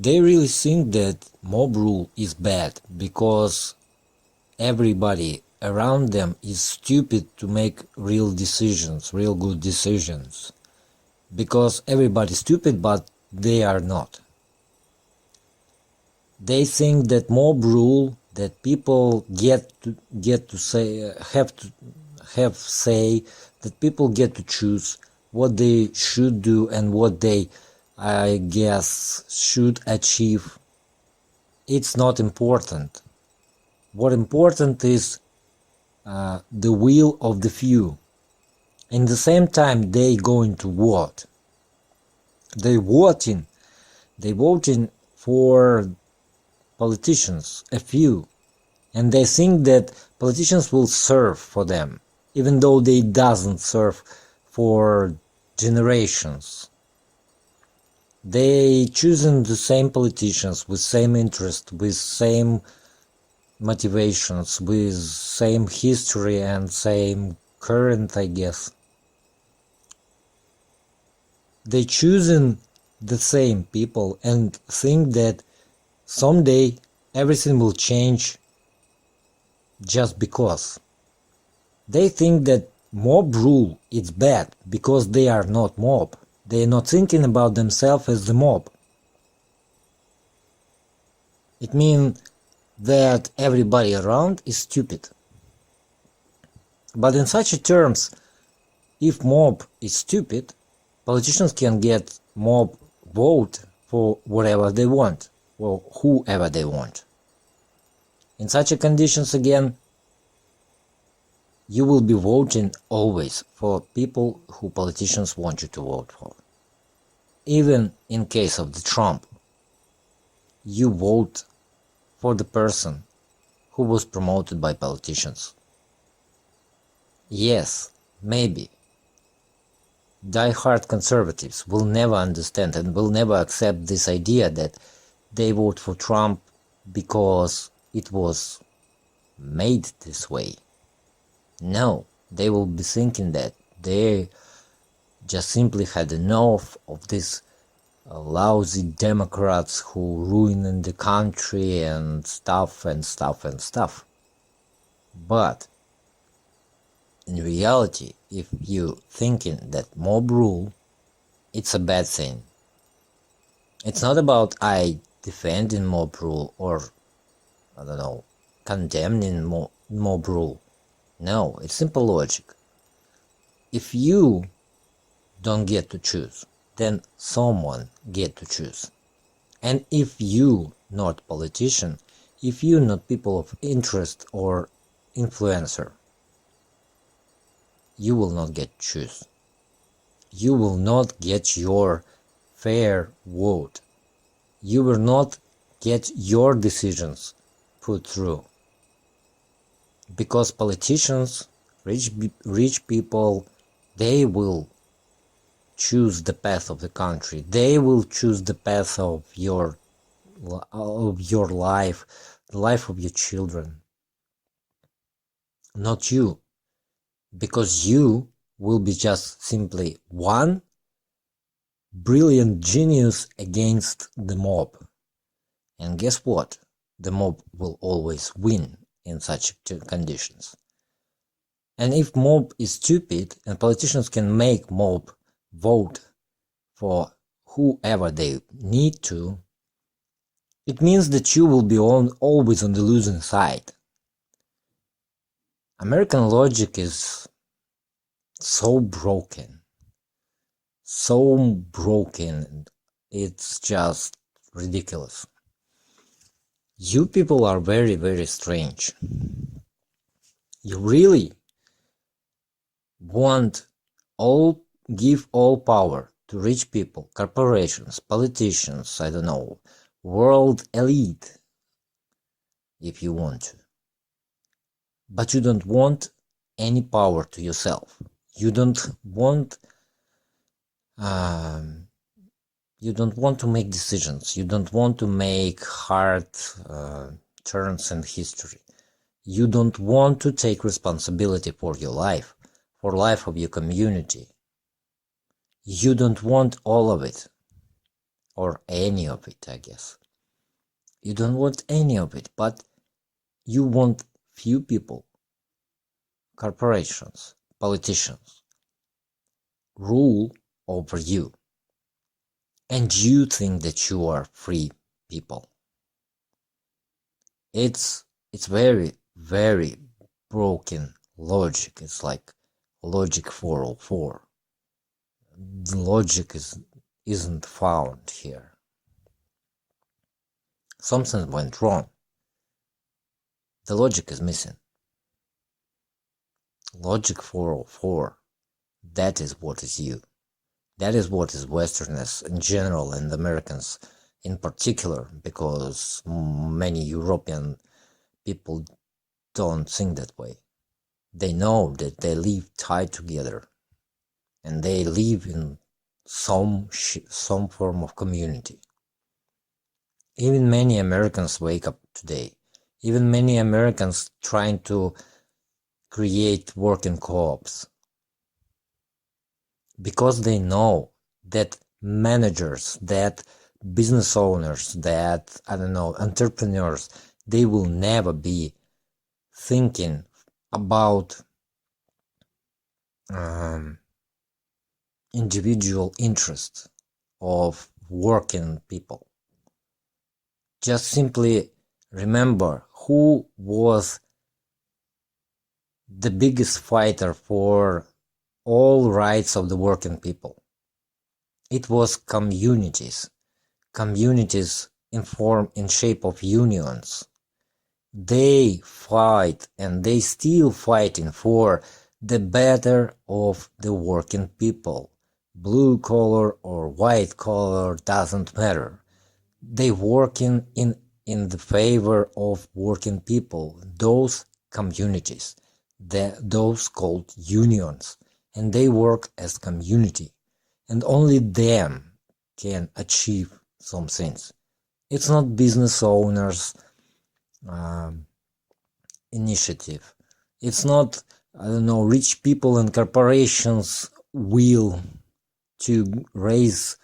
They really think that mob rule is bad because everybody around them is stupid to make real decisions, real good decisions. Because everybody's stupid, but they are not. They think that mob rule, that people get to say, have say, that people get to choose what they should do and what they, I guess, should achieve. It's not important. What important is the will of the few. In the same time, they going to vote. They voting for politicians, a few, and they think that politicians will serve for them, even though they doesn't serve for generations. They choosing the same politicians with same interest, with same motivations, with same history and same current, I guess. They choosing the same people and think that someday everything will change just because. They think that mob rule is bad because they are not mob. They are not thinking about themselves as the mob. It means that everybody around is stupid. But in such terms, if mob is stupid, politicians can get mob vote for whatever they want, or whoever they want. In such conditions again, you will be voting always for people who politicians want you to vote for. Even in case of the Trump, you vote for the person who was promoted by politicians. Yes, maybe die-hard conservatives will never understand and will never accept this idea that they vote for Trump because it was made this way. No, they will be thinking that they just simply had enough of these lousy Democrats who ruin the country and stuff. But in reality, if you thinking that mob rule, it's a bad thing. It's not about I defending mob rule or, I don't know, condemning mob rule. No, it's simple logic. If you don't get to choose, then someone get to choose. And if you not politician, if you not people of interest or influencer, you will not get to choose. You will not get your fair vote. You will not get your decisions put through. Because politicians, rich people, they will choose the path of the country. They will choose the path of your life, the life of your children. Not you. Because you will be just simply one brilliant genius against the mob. And guess what? The mob will always win in such conditions. And if mob is stupid and politicians can make mob vote for whoever they need to, it means that you will be always on the losing side. American logic is so broken, it's just ridiculous. You people are very, very strange. You really give all power to rich people, corporations, politicians, I don't know, world elite, if you want to. But you don't want any power to yourself. You don't want to make decisions. You don't want to make hard turns in history. You don't want to take responsibility for your life, for life of your community. You don't want all of it. or any of it, I guess. You don't want any of it, but you want few people, corporations, politicians, rule over you. And you think that you are free people. It's very, very broken logic. It's like logic 404. The logic isn't found here. Something went wrong. The logic is missing. Logic 404. That is what is you. That is what is Westerners in general and Americans in particular, because many European people don't think that way. They know that they live tied together and they live in some form of community. Even many Americans wake up today. Even many Americans trying to create working co-ops, because they know that managers, that business owners, that, I don't know, entrepreneurs, they will never be thinking about individual interest of working people. Just simply remember who was the biggest fighter for all rights of the working people. It was communities in shape of unions. They fight and they still fighting for the better of the working people. Blue collar or white collar doesn't matter. They working in the favor of working people, those communities, those called unions, and they work as community, and only them can achieve some things. It's not business owners initiative. It's not, I don't know, rich people and corporations will to raise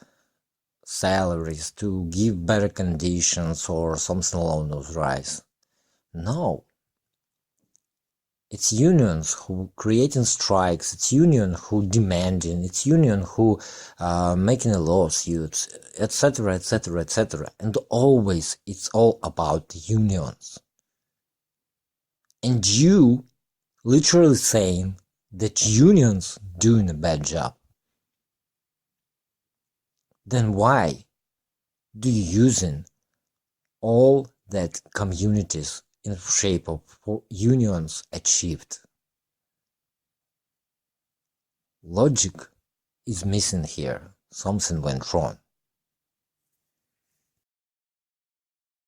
salaries, to give better conditions or something along those lines. No. It's unions who creating strikes, it's union who demanding, it's union who making lawsuits, etc., etc., etc. And always it's all about unions. And you literally saying that unions doing a bad job. Then why do you using all that communities in shape of unions achieved? Logic is missing here. Something went wrong.